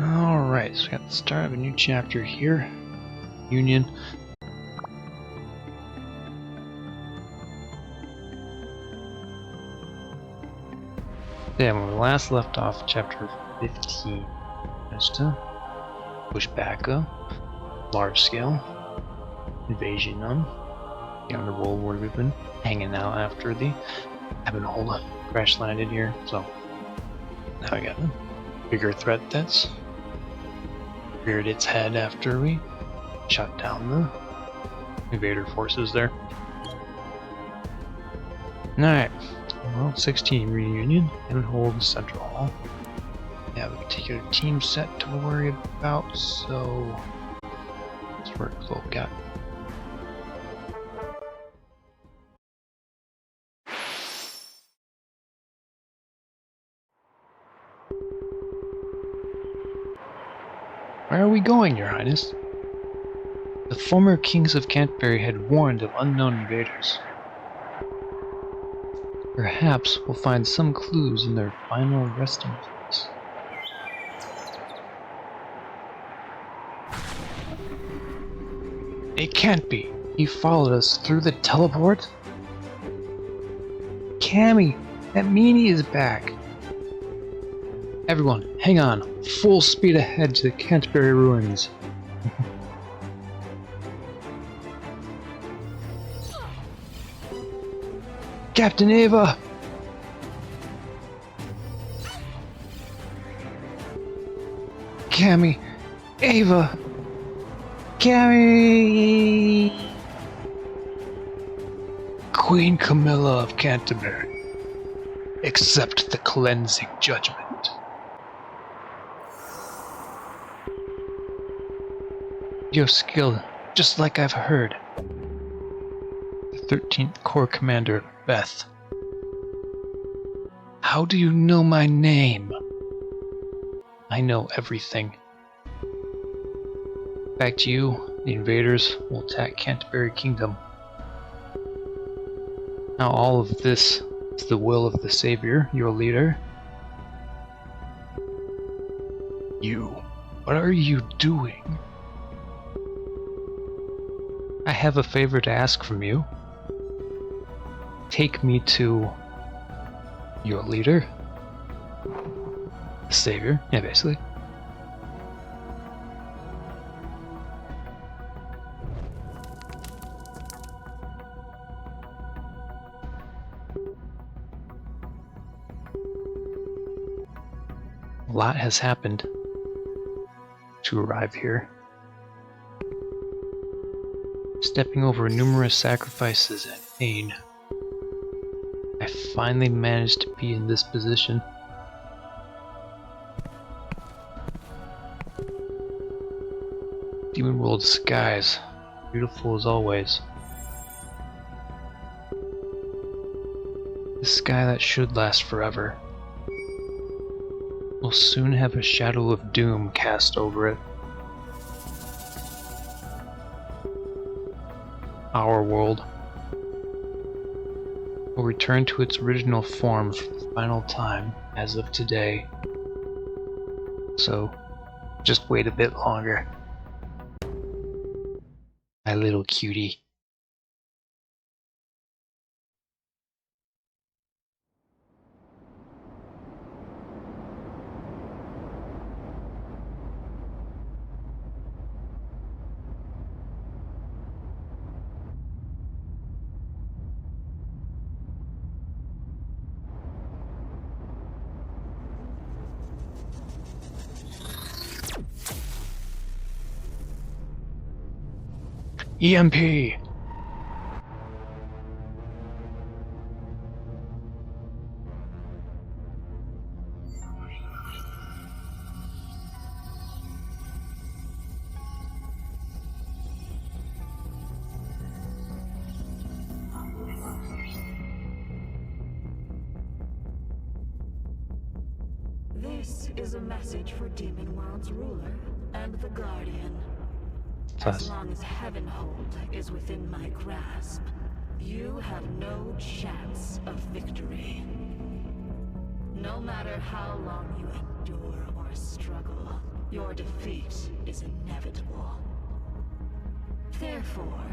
Alright, so we got the start of a new chapter here. Union. Yeah, when we last left off chapter 15, just to push back a large scale invasion on the underworld where we've been hanging out after the Heavenhold crash landed here. So now we got a bigger threat that's reared its head after we shut down the invader forces there. Alright, well, 16 reunion, Heavenhold Central Hall. We have a particular team set to worry about, so let's work with what we got. Where are we going, Your Highness? The former kings of Canterbury had warned of unknown invaders. Perhaps we'll find some clues in their final resting place. It can't be. He followed us through the teleport? Cammy, that meanie is back. Everyone, hang on. Full speed ahead to the Canterbury ruins. Captain Ava! Cammy! Ava! Cammy! Queen Camilla of Canterbury. Accept the cleansing judgment. You're skilled, just like I've heard. The 13th Corps Commander, Beth. How do you know my name? I know everything. Back to you, the invaders will attack Canterbury Kingdom. Now all of this is the will of the Savior, your leader. You, what are you doing? I have a favor to ask from you. Take me to your leader, the Savior, yeah, basically. A lot has happened to arrive here. Stepping over numerous sacrifices and pain, I finally managed to be in this position. Demon World skies, beautiful as always. The sky that should last forever will soon have a shadow of doom cast over it. Our world will return to its original form for the final time as of today. So, just wait a bit longer. My little cutie. EMP! This is a message for Demon World's ruler and the Guardian. As long as Heavenhold is within my grasp, you have no chance of victory. No matter how long you endure or struggle, Your defeat is inevitable. Therefore,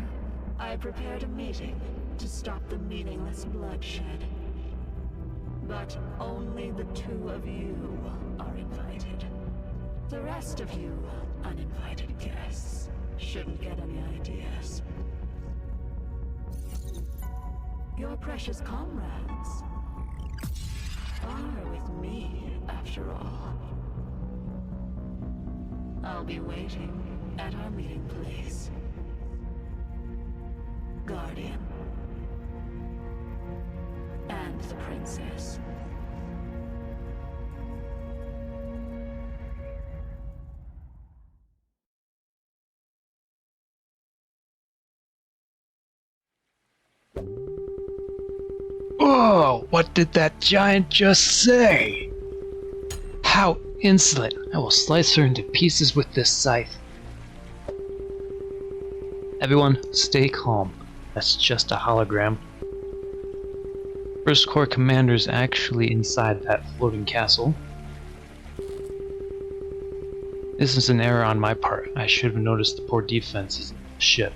I prepared a meeting to stop the meaningless bloodshed. But only the two of you are invited. The rest of you, uninvited guests, shouldn't get any ideas. Your precious comrades are with me, after all. I'll be waiting at our meeting place. Guardian. And the princess. Oh, what did that giant just say? How insolent! I will slice her into pieces with this scythe. Everyone, stay calm. That's just a hologram. First Corps commander's actually inside that floating castle. This is an error on my part. I should have noticed the poor defenses of the ship.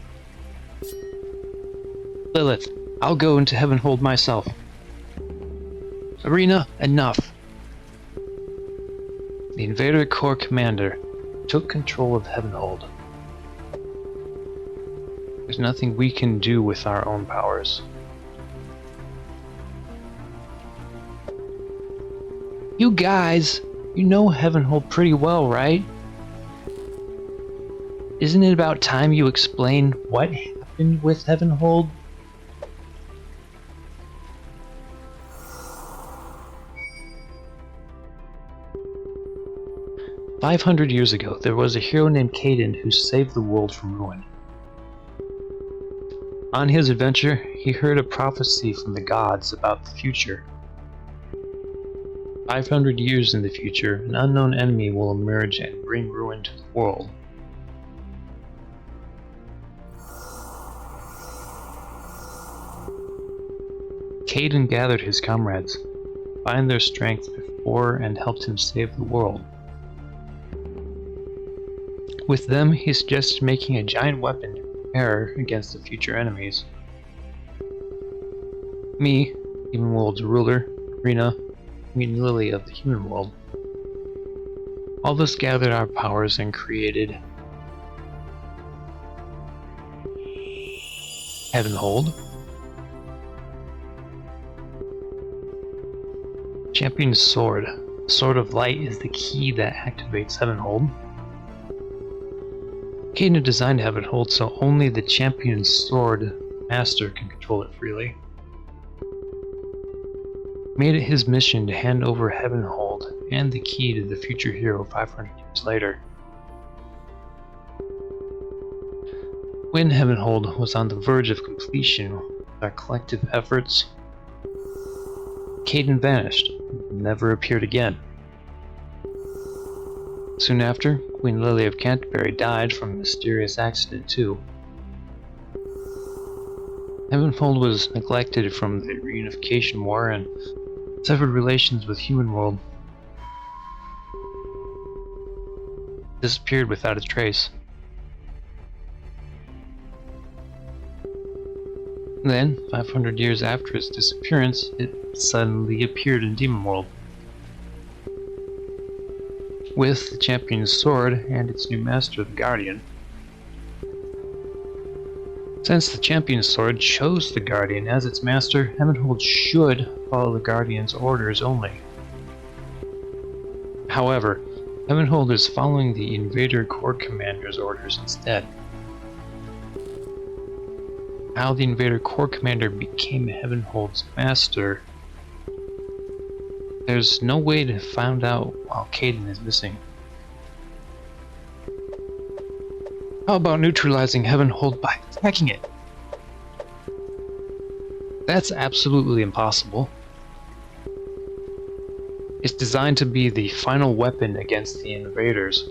Lilith, I'll go into Heavenhold myself. Arena, enough. The Invader Corps commander took control of Heavenhold. There's nothing we can do with our own powers. You guys, you know Heavenhold pretty well, right? Isn't it about time you explain what happened with Heavenhold? "500 years ago, there was a hero named Caden who saved the world from ruin. On his adventure, he heard a prophecy from the gods about the future. 500 years in the future, an unknown enemy will emerge and bring ruin to the world. Caden gathered his comrades, combined their strength before and helped him save the world. With them, he suggested making a giant weapon to prepare against the future enemies. Me, Heavenhold's ruler, Rena, Queen Lily of the human world. All of us gathered our powers and created Heavenhold. Champion's Sword. Sword of Light is the key that activates Heavenhold. Caden designed Heavenhold so only the Champion's Sword Master can control it freely. Made it his mission to hand over Heavenhold and the key to the future hero 500 years later. When Heavenhold was on the verge of completion with our collective efforts, Caden vanished and never appeared again. Soon after, Queen Lily of Canterbury died from a mysterious accident too. Heavenhold was neglected from the reunification war and severed relations with human world. Disappeared without a trace. Then, 500 years after its disappearance, it suddenly appeared in Demon World. With the Champion's Sword and its new master, the Guardian. Since the Champion's Sword chose the Guardian as its master, Heavenhold should follow the Guardian's orders only. However, Heavenhold is following the Invader Corps commander's orders instead. How the Invader Corps commander became Heavenhold's master, there's no way to find out while Caden is missing. How about neutralizing Heavenhold by attacking it? That's absolutely impossible. It's designed to be the final weapon against the invaders.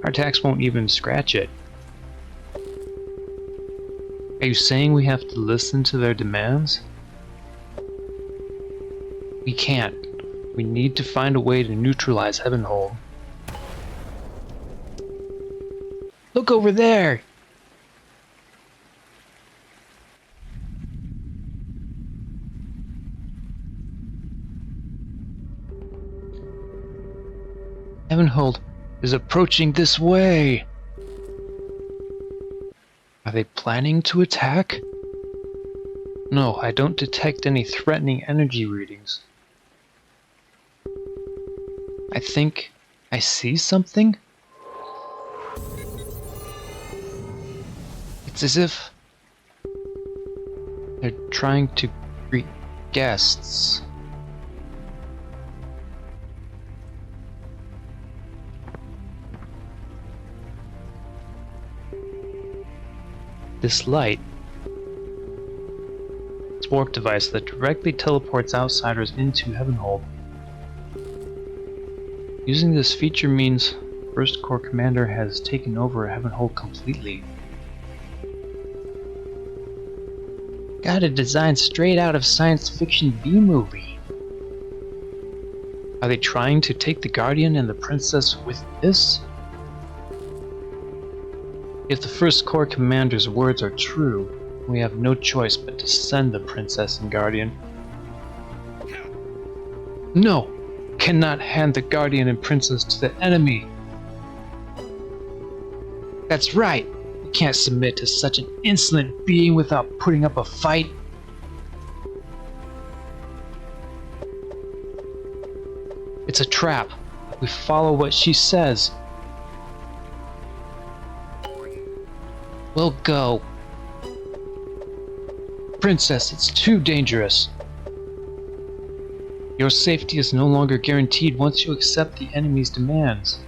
Our attacks won't even scratch it. Are you saying we have to listen to their demands? We can't. We need to find a way to neutralize Heavenhold. Look over there! Heavenhold is approaching this way! Are they planning to attack? No, I don't detect any threatening energy readings. I think I see something? It's as if they're trying to greet guests. This light, it's a warp device that directly teleports outsiders into Heavenhold. Using this feature means First Corps Commander has taken over Heavenhold completely. Got a design straight out of science fiction B-movie. Are they trying to take the Guardian and the Princess with this? If the First Corps Commander's words are true, we have no choice but to send the Princess and Guardian. No! Cannot hand the Guardian and Princess to the enemy! That's right! You can't submit to such an insolent being without putting up a fight. It's a trap. We follow what she says. We'll go. Princess, it's too dangerous. Your safety is no longer guaranteed once you accept the enemy's demands.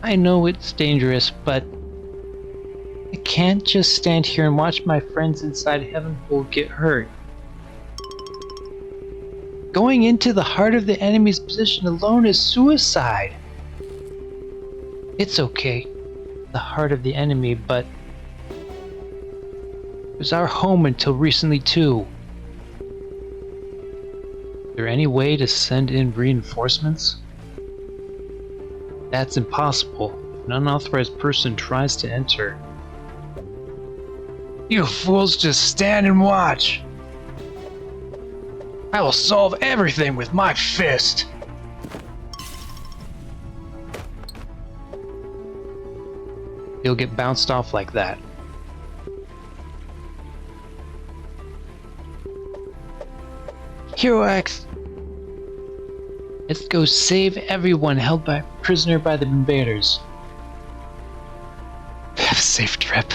I know it's dangerous, but I can't just stand here and watch my friends inside Heavenhold get hurt. Going into the heart of the enemy's position alone is suicide. It's okay, the heart of the enemy, but it was our home until recently too. Is there any way to send in reinforcements? That's impossible. An unauthorized person tries to enter. You fools just stand and watch! I will solve everything with my fist! You'll get bounced off like that. Hero X! Let's go save everyone held prisoner by the invaders. Have a safe trip.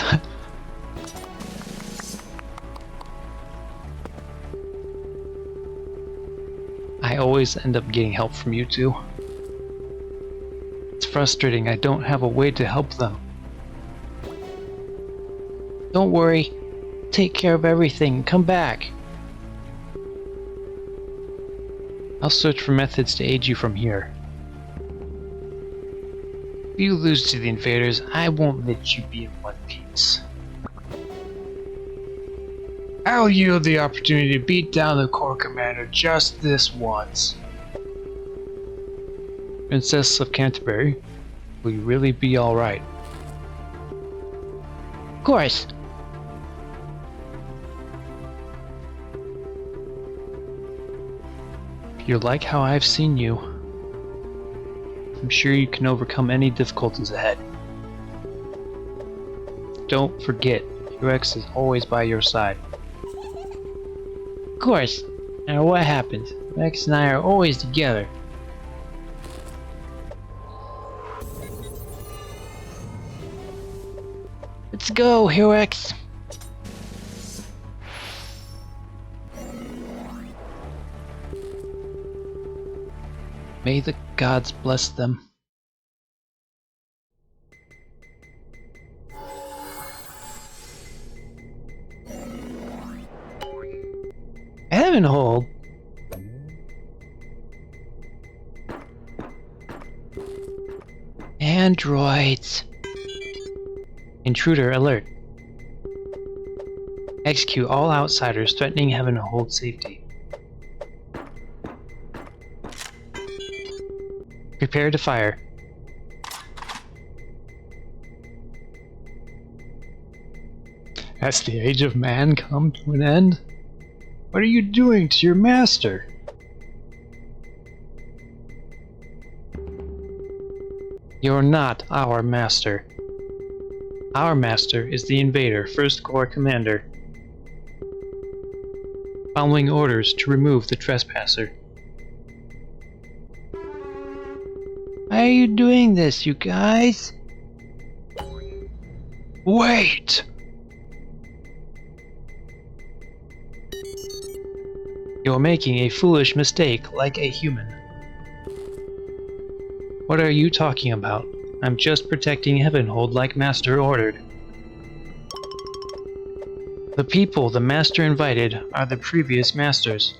I always end up getting help from you two. It's frustrating, I don't have a way to help them. Don't worry, take care of everything and come back. I'll search for methods to aid you from here. If you lose to the invaders, I won't let you be in one piece. I'll yield the opportunity to beat down the Corps Commander just this once. Princess of Canterbury, will you really be alright? Of course. If you're like how I've seen you, I'm sure you can overcome any difficulties ahead. Don't forget, UX is always by your side. Of course, no matter what happens, Rex and I are always together. Let's go, Hero X! May the gods bless them. Heavenhold? Androids. Intruder alert. Execute all outsiders threatening Heavenhold safety. Prepare to fire. Has the age of man come to an end? What are you doing to your master? You're not our master. Our master is the Invader, 1st Corps Commander. Following orders to remove the trespasser. Why are you doing this, you guys? Wait! You're making a foolish mistake like a human. What are you talking about? I'm just protecting Heavenhold like Master ordered. The people the Master invited are the previous Masters.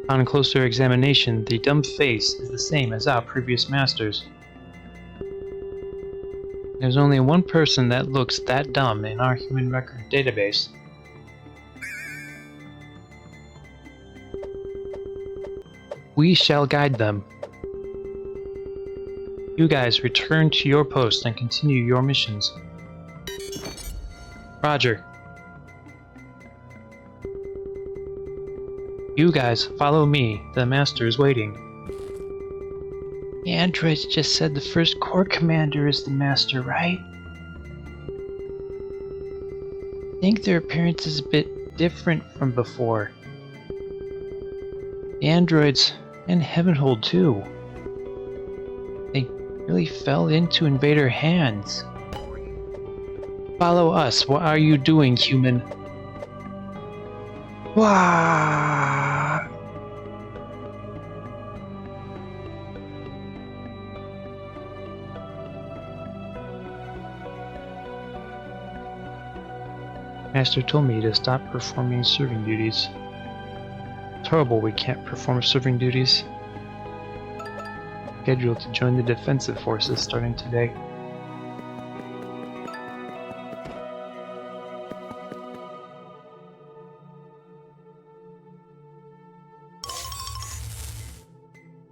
On closer examination, the dumb face is the same as our previous Masters. There's only one person that looks that dumb in our human record database. We shall guide them. You guys return to your post and continue your missions. Roger. You guys follow me. The Master is waiting. The androids just said the 1st Corps Commander is the Master, right? I think their appearance is a bit different from before. The androids, and Heavenhold too. They really fell into Invader hands. Follow us. What are you doing, human? Wah! Master told me to stop performing serving duties. It's horrible we can't perform serving duties. Scheduled to join the defensive forces starting today.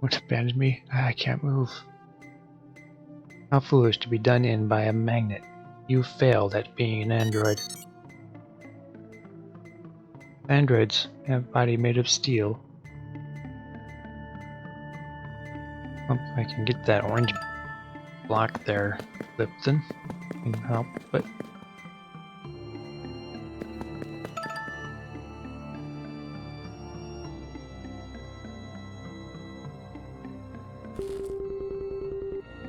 Won't abandon me? I can't move. How foolish to be done in by a magnet. You failed at being an android. Androids have a body made of steel. Hope I can get that orange block there, Lipton. Can help, but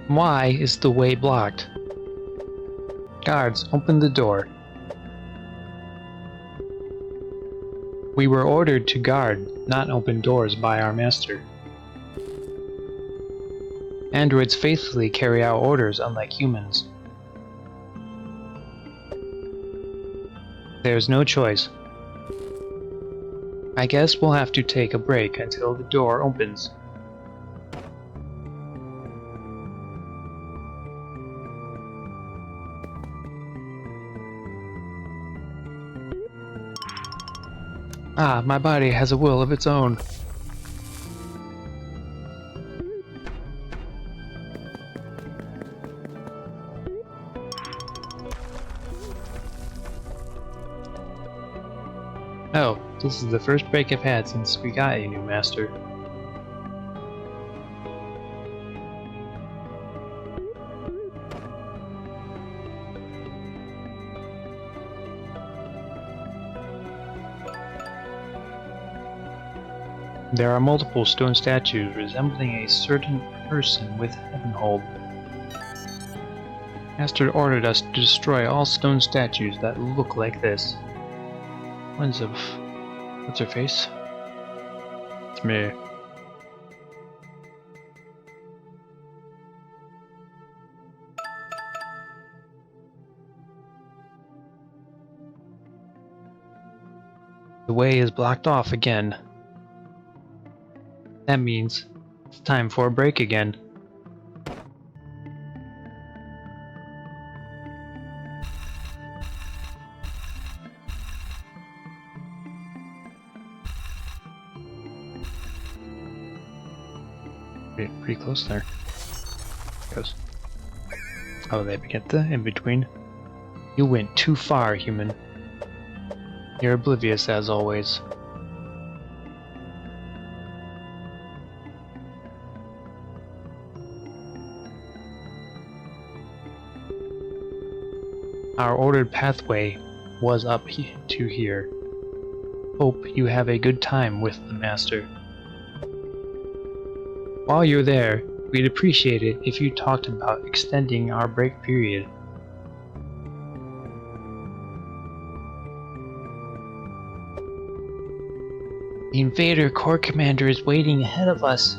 why is the way blocked? Guards, open the door. We were ordered to guard, not open doors by our master. Androids faithfully carry out orders unlike humans. There's no choice. I guess we'll have to take a break until the door opens. Ah, my body has a will of its own. Oh, this is the first break I've had since we got a new master. There are multiple stone statues resembling a certain person with Heavenhold. Master ordered us to destroy all stone statues that look like this. Ones of... what's her face? It's me. The way is blocked off again. That means it's time for a break again. Pretty close there. Goes. Oh, they get the in-between. You went too far, human. You're oblivious as always. Our ordered pathway was up to here. Hope you have a good time with the Master. While you're there, we'd appreciate it if you talked about extending our break period. The Invader Corps Commander is waiting ahead of us.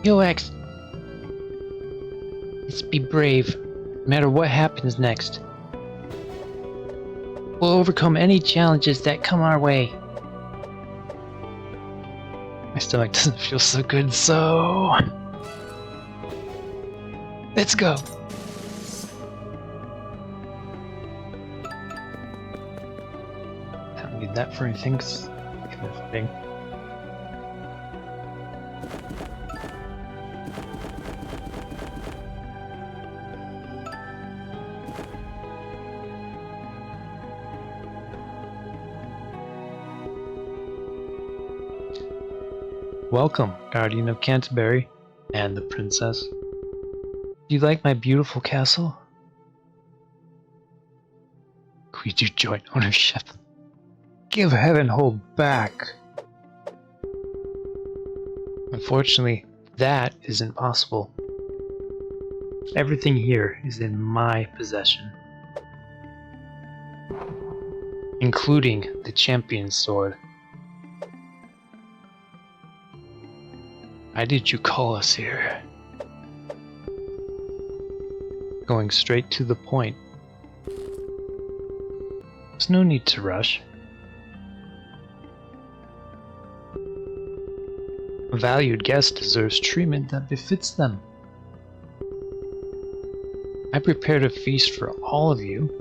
Yo, X. Let's be brave, no matter what happens next. We'll overcome any challenges that come our way. My stomach doesn't feel so good, so... Let's go! I don't need that for anything, kind of thing. Welcome, Guardian of Canterbury, and the Princess. Do you like my beautiful castle? We do joint ownership. Give Heavenhold back! Unfortunately, that isn't possible. Everything here is in my possession. Including the Champion's sword. Why did you call us here? Going straight to the point. There's no need to rush. A valued guest deserves treatment that befits them. I prepared a feast for all of you.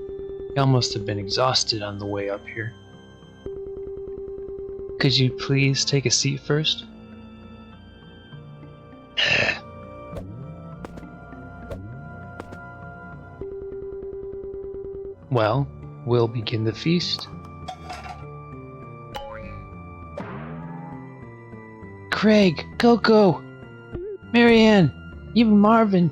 Y'all must have been exhausted on the way up here. Could you please take a seat first? Well, we'll begin the feast. Craig, Coco, Marianne, even Marvin.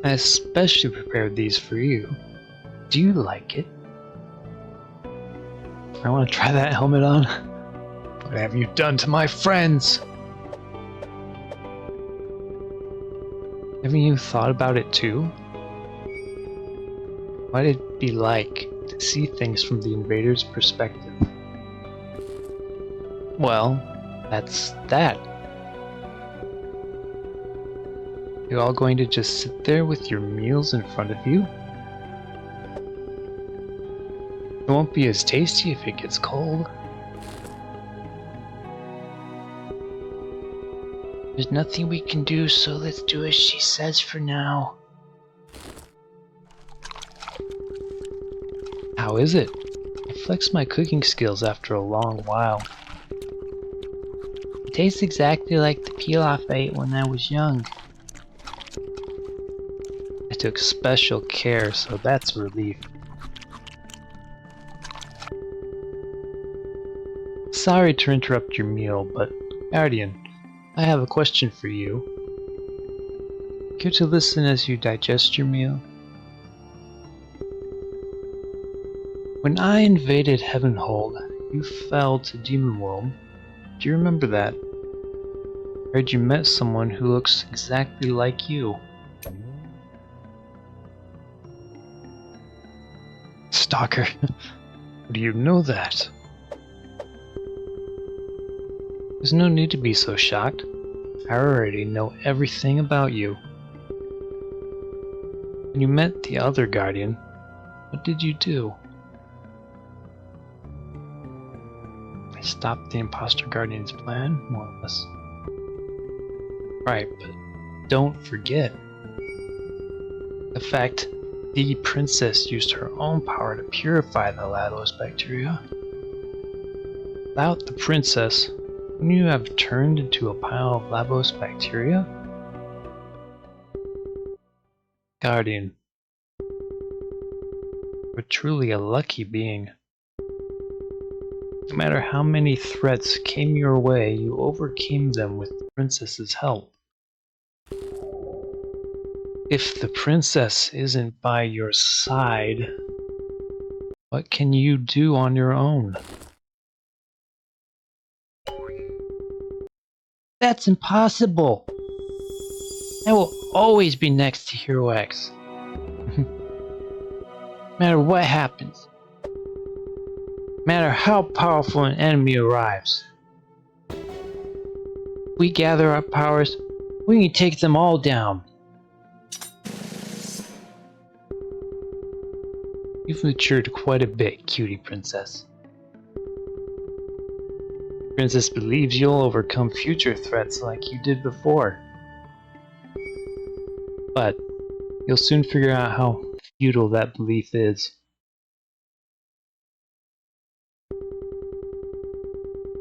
I especially prepared these for you. Do you like it? I want to try that helmet on. What have you done to my friends? Haven't you thought about it too? What would it be like to see things from the invader's perspective? Well, that's that. You're all going to just sit there with your meals in front of you? It won't be as tasty if it gets cold. There's nothing we can do, so let's do as she says for now. How is it? I flexed my cooking skills after a long while. It tastes exactly like the pilaf I ate when I was young. I took special care, so that's a relief. Sorry to interrupt your meal, but Guardian, I have a question for you. Care to listen as you digest your meal? When I invaded Heavenhold, you fell to Demon World. Do you remember that? I heard you met someone who looks exactly like you. Stalker. How do you know that? There's no need to be so shocked. I already know everything about you. When you met the other Guardian, what did you do? I stopped the Imposter Guardian's plan, more or less. Right, but don't forget the fact the princess used her own power to purify the Lados bacteria. Without the princess, Wouldn't you have turned into a pile of labose bacteria? Guardian, you're truly a lucky being. No matter how many threats came your way, you overcame them with the princess's help. If the princess isn't by your side, what can you do on your own? That's impossible! I will always be next to Hero X. No matter what happens. No matter how powerful an enemy arrives. If we gather our powers, we can take them all down. You've matured quite a bit, cutie princess. Princess believes you'll overcome future threats like you did before. But you'll soon figure out how futile that belief is.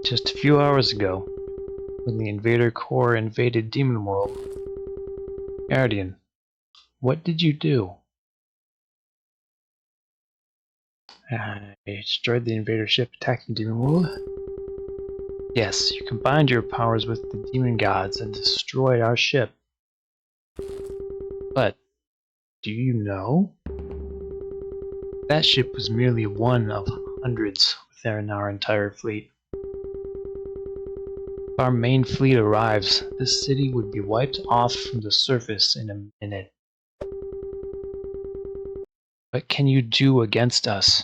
Just a few hours ago, when the Invader Corps invaded Demon World, Guardian, what did you do? I destroyed the Invader ship attacking Demon World. Yes, you combined your powers with the demon gods and destroyed our ship. But, do you know? That ship was merely one of hundreds within our entire fleet. If our main fleet arrives, this city would be wiped off from the surface in a minute. What can you do against us?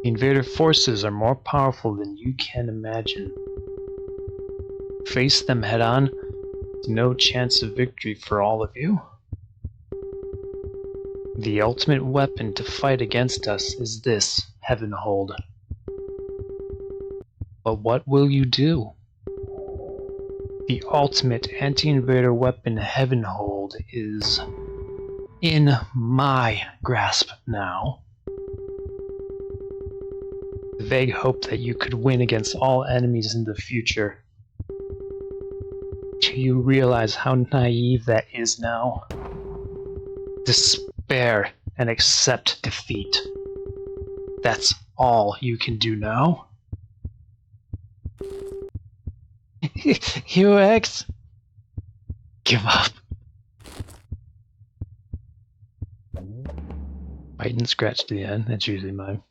The Invader forces are more powerful than you can imagine. Face them head on, with no chance of victory for all of you. The ultimate weapon to fight against us is this Heavenhold. But what will you do? The ultimate anti-invader weapon Heavenhold is in my grasp now. The vague hope that you could win against all enemies in the future. Do you realize how naive that is now? Despair and accept defeat. That's all you can do now? Hero X? Give up. Bite and scratch to the end, that's usually mine.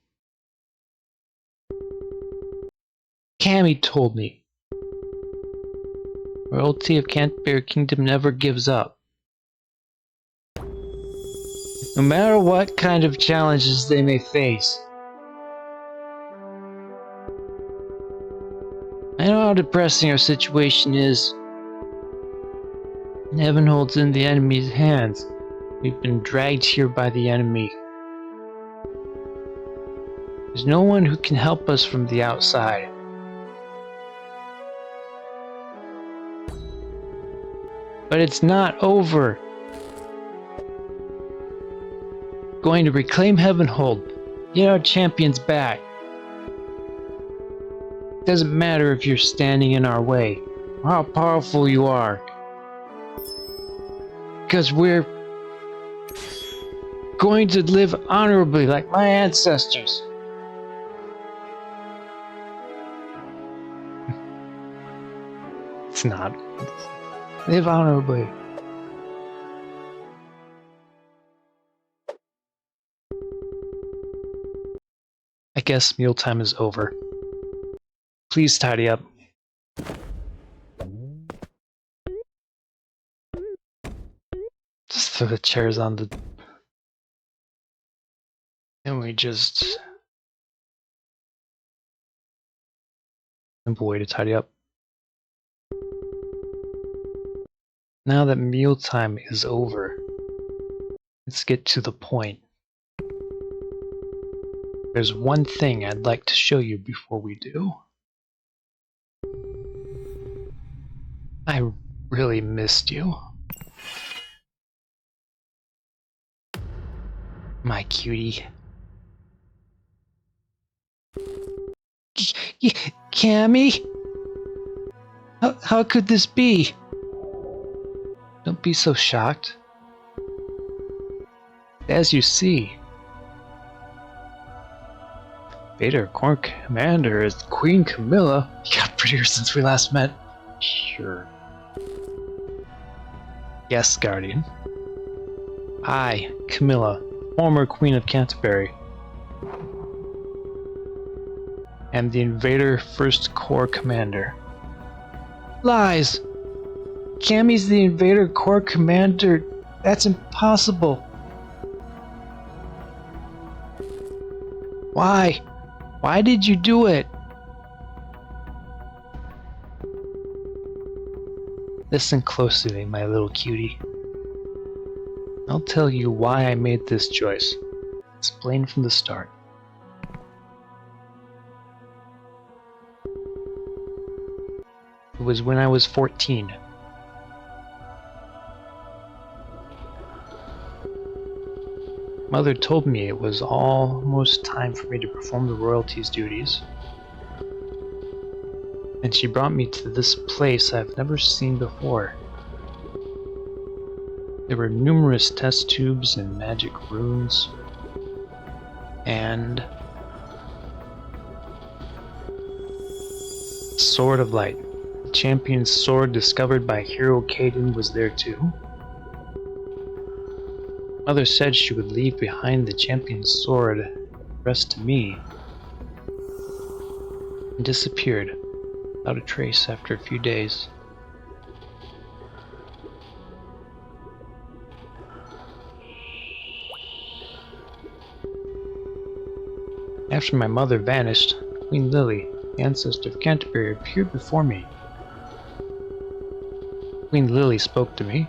Cammy told me. Royalty of Canterbury Kingdom never gives up. No matter what kind of challenges they may face. I know how depressing our situation is. Heavenhold's in the enemy's hands. We've been dragged here by the enemy. There's no one who can help us from the outside. But it's not over. Going to reclaim Heavenhold. Get our champions back. Doesn't matter if you're standing in our way, or how powerful you are. Because we're going to live honorably like my ancestors. It's not. Live honorably. I guess mealtime is over. Please tidy up. Just throw the chairs on the... And we just... Simple way to tidy up. Now that mealtime is over, let's get to the point. There's one thing I'd like to show you before we do. I really missed you. My cutie. Cammy? How could this be? Don't be so shocked. As you see, Vader Corps Commander is Queen Camilla. You got prettier since we last met. Sure. Yes, Guardian. I, Camilla, former Queen of Canterbury, am the Invader 1st Corps Commander. Lies! Cammy's the Invader Corps Commander. That's impossible. Why? Why did you do it? Listen closely, my little cutie. I'll tell you why I made this choice. Explain from the start. It was when I was 14. Mother told me it was almost time for me to perform the royalty's duties. And she brought me to this place I've never seen before. There were numerous test tubes and magic runes. And Sword of Light. The champion's sword discovered by Hero Caden was there too. Mother said she would leave behind the champion's sword, rest to me, and disappeared without a trace after a few days. After my mother vanished, Queen Lily, the ancestor of Canterbury, appeared before me. Queen Lily spoke to me.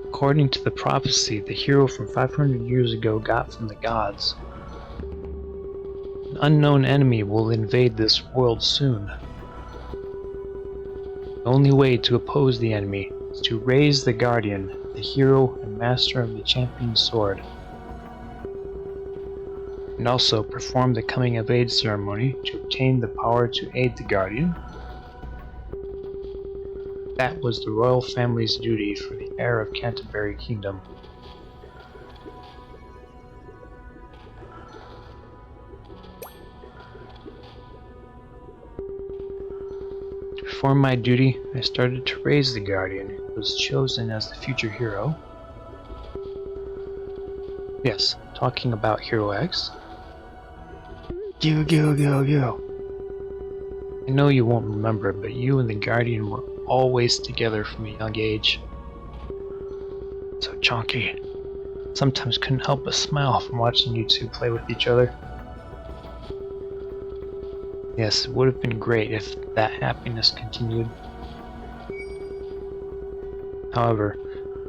According to the prophecy the hero from 500 years ago got from the gods, an unknown enemy will invade this world soon. The only way to oppose the enemy is to raise the Guardian, the hero and master of the champion's sword, and also perform the coming of age ceremony to obtain the power to aid the Guardian. That was the royal family's duty for the heir of Canterbury Kingdom. To perform my duty, I started to raise the Guardian, who was chosen as the future hero. Yes, talking about Hero X. I know you won't remember, but you and the Guardian were always together from a young age. So chonky. Sometimes couldn't help but smile from watching you two play with each other. Yes, it would have been great if that happiness continued. However,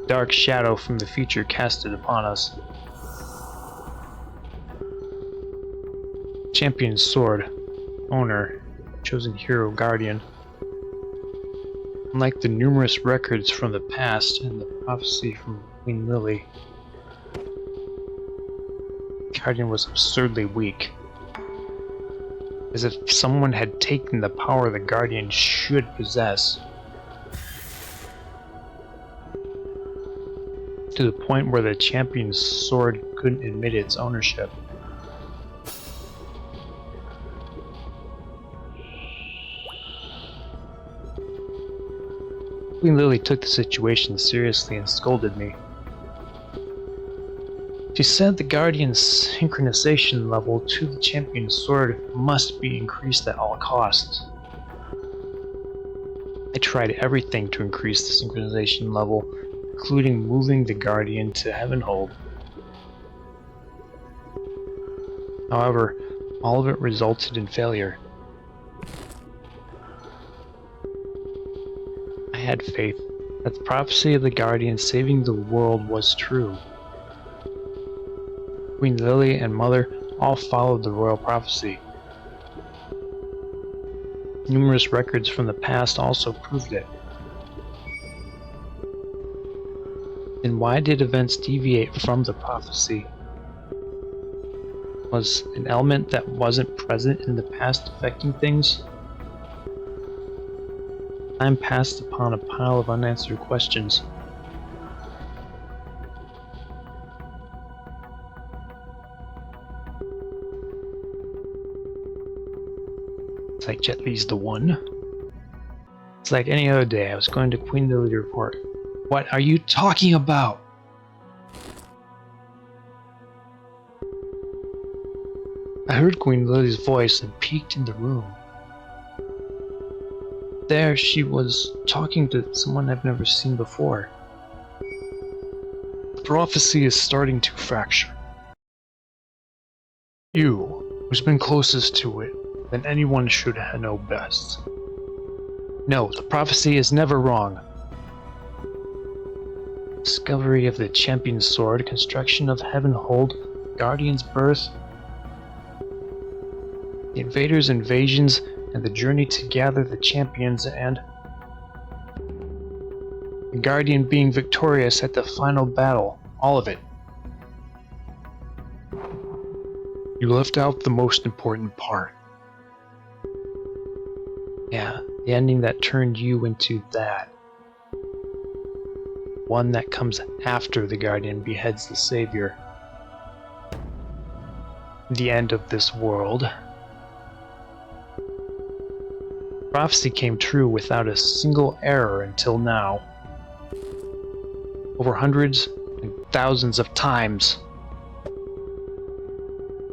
a dark shadow from the future casted upon us. Champion's sword, owner, chosen hero Guardian. Unlike the numerous records from the past and the prophecy from Queen Lily, Guardian was absurdly weak. As if someone had taken the power the Guardian should possess, to the point where the champion's sword couldn't admit its ownership. Queen Lily took the situation seriously and scolded me. She said the Guardian's synchronization level to the champion's sword must be increased at all costs. I tried everything to increase the synchronization level, including moving the Guardian to Heavenhold. However, all of it resulted in failure. I had faith that the prophecy of the Guardian saving the world was true. Queen Lily and Mother all followed the royal prophecy. Numerous records from the past also proved it. Then why did events deviate from the prophecy? was an element that wasn't present in the past affecting things? Time passed upon a pile of unanswered questions. It's like Jet Li's the one. It's like any other day. I was going to Queen Lily to report. What are you talking about? I heard Queen Lily's voice and peeked in the room. There she was, talking to someone I've never seen before. The prophecy is starting to fracture. You, who's been closest to it, than anyone should know best. No, the prophecy is never wrong. Discovery of the champion sword, construction of Heavenhold, Guardian's birth, the invaders' invasions, and the journey to gather the champions, and the Guardian being victorious at the final battle. All of it. You left out the most important part. Yeah, the ending that turned you into that. One that comes after the Guardian beheads the Savior. The end of this world. Prophecy came true without a single error until now. Over hundreds and thousands of times.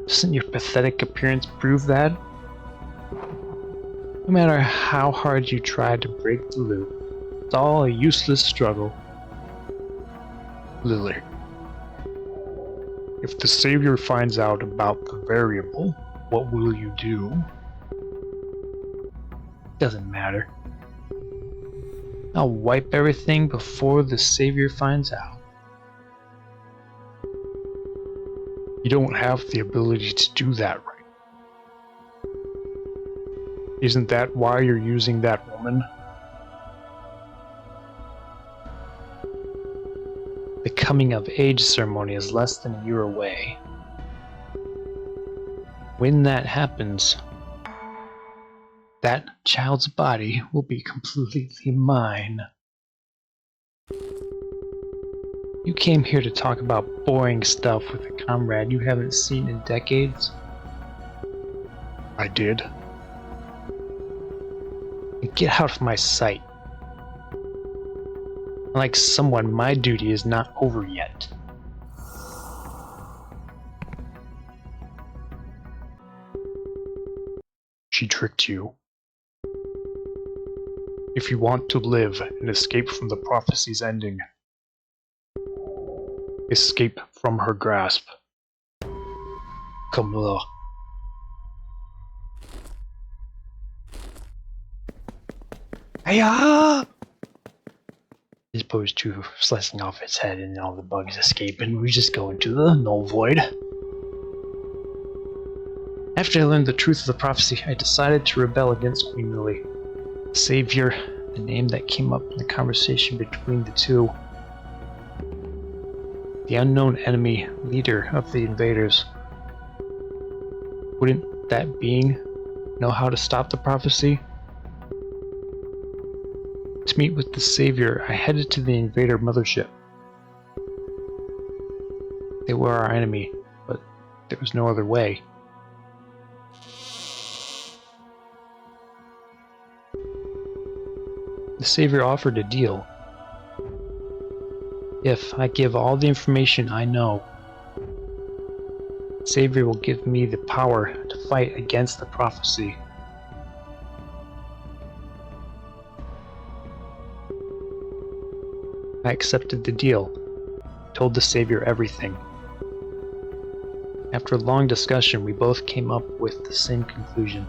Doesn't your pathetic appearance prove that? No matter how hard you try to break the loop, it's all a useless struggle. Lily, if the Savior finds out about the variable, what will you do? Doesn't matter. I'll wipe everything before the Savior finds out. You don't have the ability to do that right. Isn't that why you're using that woman? The coming of age ceremony is less than a year away. When that happens, that child's body will be completely mine. You came here to talk about boring stuff with a comrade you haven't seen in decades? I did. Get out of my sight. Like someone, my duty is not over yet. She tricked you. If you want to live and escape from the prophecy's ending, escape from her grasp. Camilla. Hiya! As opposed to slicing off its head and all the bugs escape, and we just go into the null void. After I learned the truth of the prophecy, I decided to rebel against Queen Lily. Savior, the name that came up in the conversation between the two. The unknown enemy, leader of the invaders. Wouldn't that being know how to stop the prophecy? To meet with the Savior, I headed to the invader mothership. They were our enemy, but there was no other way. The Savior offered a deal. If I give all the information I know, the Savior will give me the power to fight against the prophecy. I accepted the deal, told the Savior everything. After a long discussion, we both came up with the same conclusion.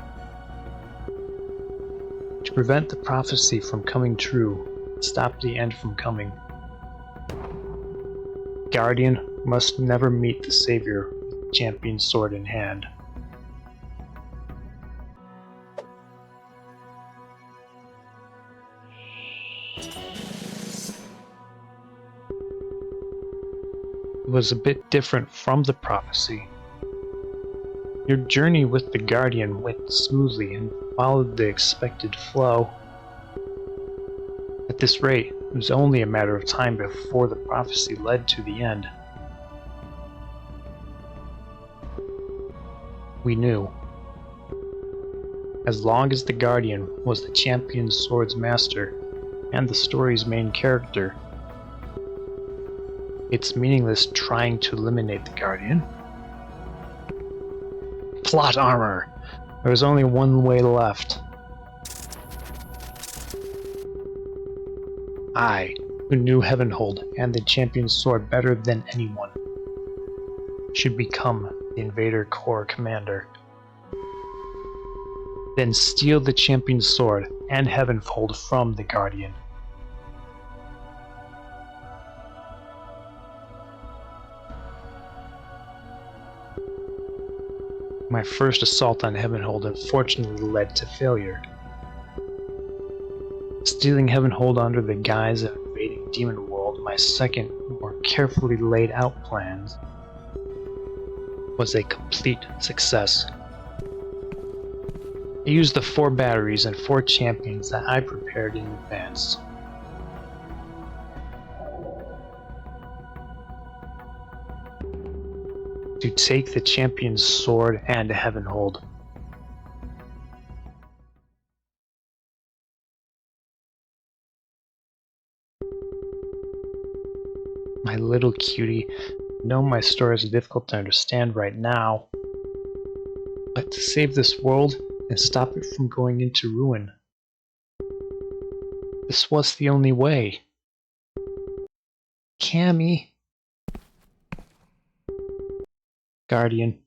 To prevent the prophecy from coming true, stop the end from coming, Guardian must never meet the Savior with the champion sword in hand. It was a bit different from the prophecy. Your journey with the Guardian went smoothly and followed the expected flow. At this rate, it was only a matter of time before the prophecy led to the end. We knew. As long as the Guardian was the champion sword's master and the story's main character, it's meaningless trying to eliminate the Guardian. Plot armor! There was only one way left. I, who knew Heavenhold and the champion sword better than anyone, should become the Invader Corps commander. Then steal the champion sword and Heavenhold from the Guardian. My first assault on Heavenhold unfortunately led to failure. Stealing Heavenhold under the guise of invading Demon World, my second, more carefully laid out plan, was a complete success. I used the 4 batteries and 4 champions that I prepared in advance. To take the champion's sword and Heavenhold. My little cutie, I know my story is difficult to understand right now, but to save this world and stop it from going into ruin, this was the only way. Cammy. Guardian,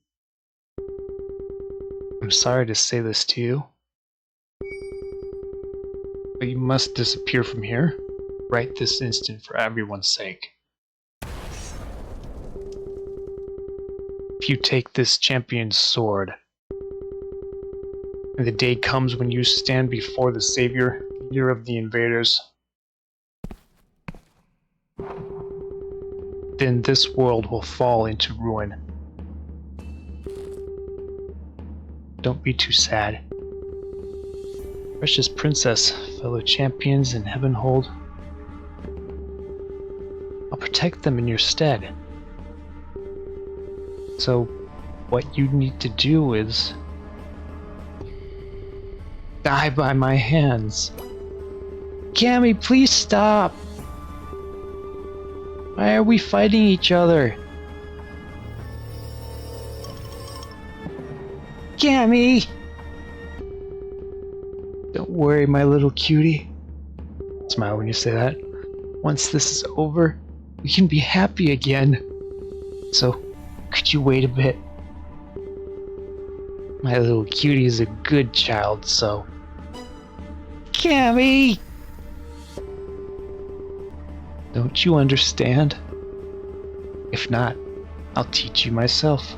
I'm sorry to say this to you, but you must disappear from here, right this instant for everyone's sake. If you take this champion's sword, and the day comes when you stand before the savior, leader of the invaders, then this world will fall into ruin. Don't be too sad. Precious princess, fellow champions in Heavenhold, I'll protect them in your stead. So, what you need to do is die by my hands. Cammy, please stop! Why are we fighting each other? Cammy! Don't worry, my little cutie. Smile when you say that. Once this is over, we can be happy again. So, could you wait a bit? My little cutie is a good child, so... Cammy! Don't you understand? If not, I'll teach you myself.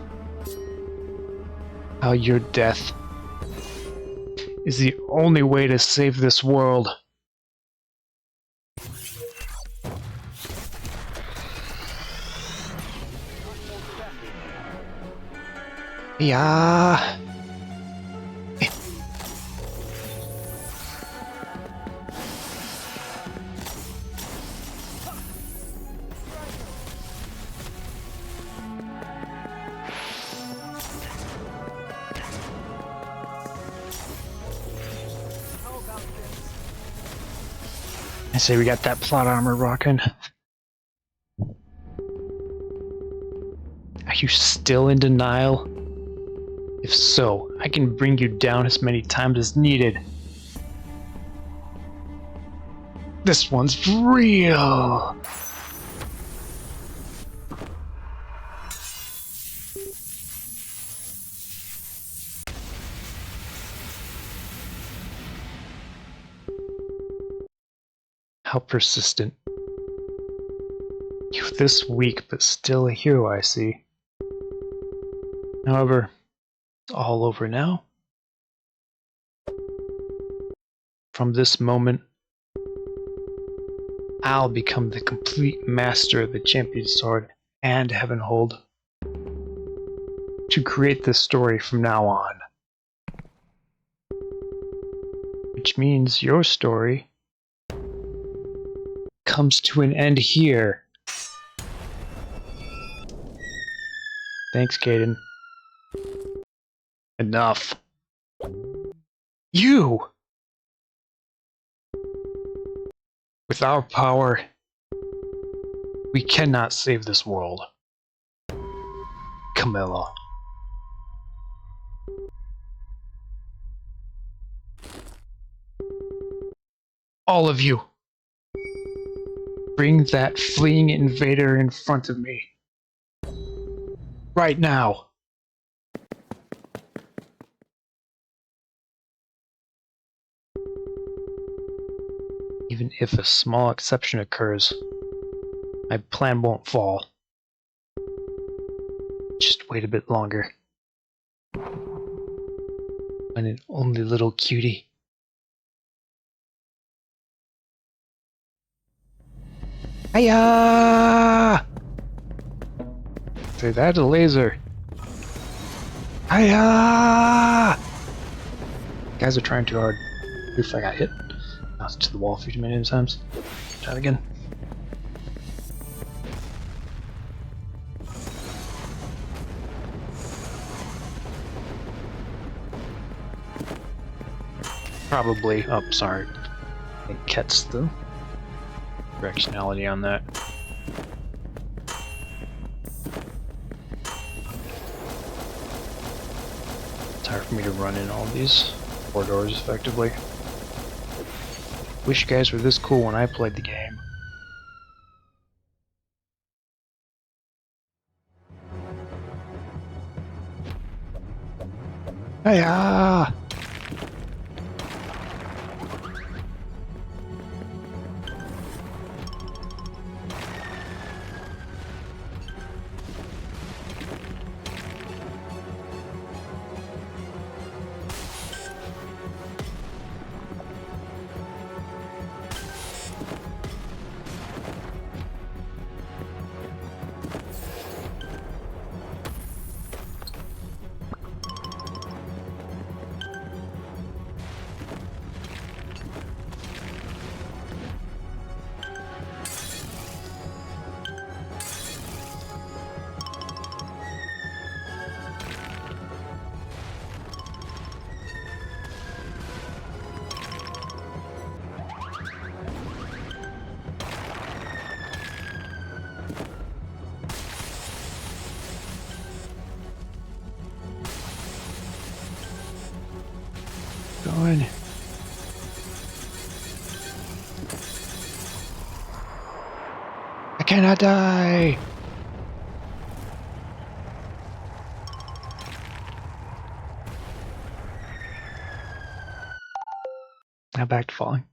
How your death is the only way to save this world. Yeah. I say we got that plot armor rocking. Are you still in denial? If so, I can bring you down as many times as needed. This one's real! How persistent. You're this weak, but still a hero, I see. However, it's all over now. From this moment, I'll become the complete master of the champion sword and Heavenhold. to create this story from now on. Which means your story comes to an end here. Thanks, Caden. Enough. You! With our power, we cannot save this world. Camilla. All of you. Bring that fleeing invader in front of me. Right now. Even if a small exception occurs, my plan won't fall. Just wait a bit longer. When an only little cutie. Hiya! Say that a laser. Hiya! Guys are trying too hard. Oof, I got hit. Bounced to the wall a few many times. Try it again. Probably. Oh, sorry. I catch the directionality on that. It's hard for me to run in all these corridors effectively. Wish you guys were this cool when I played the game. Hiya! Going. I cannot die! Now back to falling.